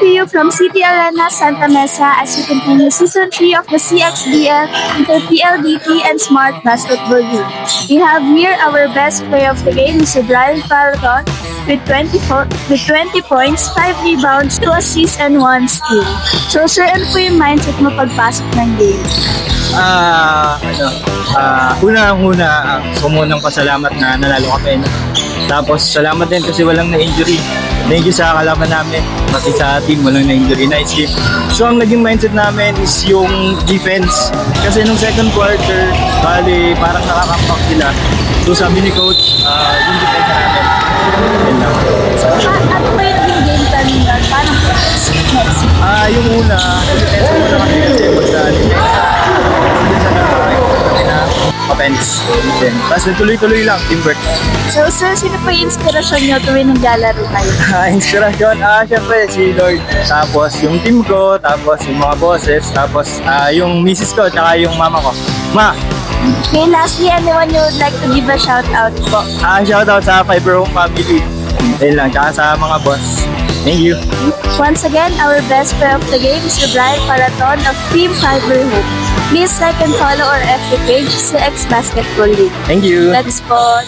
to you from City Arena, Santa Mesa as we continue Season 3 of the CXBL Inter PLDT and Smart Basketball League. We have here our best player of the game, Mr. Brian Paragon, with 20 points, 5 rebounds, 2 assists, and 1 steal. So sir, ano po yung mindset mo pagpasok ng game? Unang-una, munang pasalamat na nanalo kami. Tapos, salamat din kasi walang na-injury. Thank you sa kalaban namin, pati sa team, walang na-injury. Nice game. So, ang naging mindset namin is yung defense. Kasi nung second quarter, bali, parang nakakampact sila. So, sabi ni coach, yung defense namin. Yun lang. Ano ba yung naging game plan nila? Paano po next? Yung una, defense muna kami kasi magsa-defense. Offense. Tapos tuloy-tuloy lang, teamwork. So sir, sino po yung inspirasyon nyo tuwing naglalaro kayo? Inspirasyon, syempre si Lord. Tapos yung team ko, tapos yung mga bosses, tapos yung misis ko, tsaka yung mama ko. Ma! Okay, lastly, anyone you would like to give a shout out po? Shoutout sa Fiber Home family. Ayun lang, tsaka sa mga boss. Thank you. Once again, our best player of the game is Brian Paraton of Team Fiber Home. Please like and follow our FB page, CX Basketball League. Thank you. Let's spot.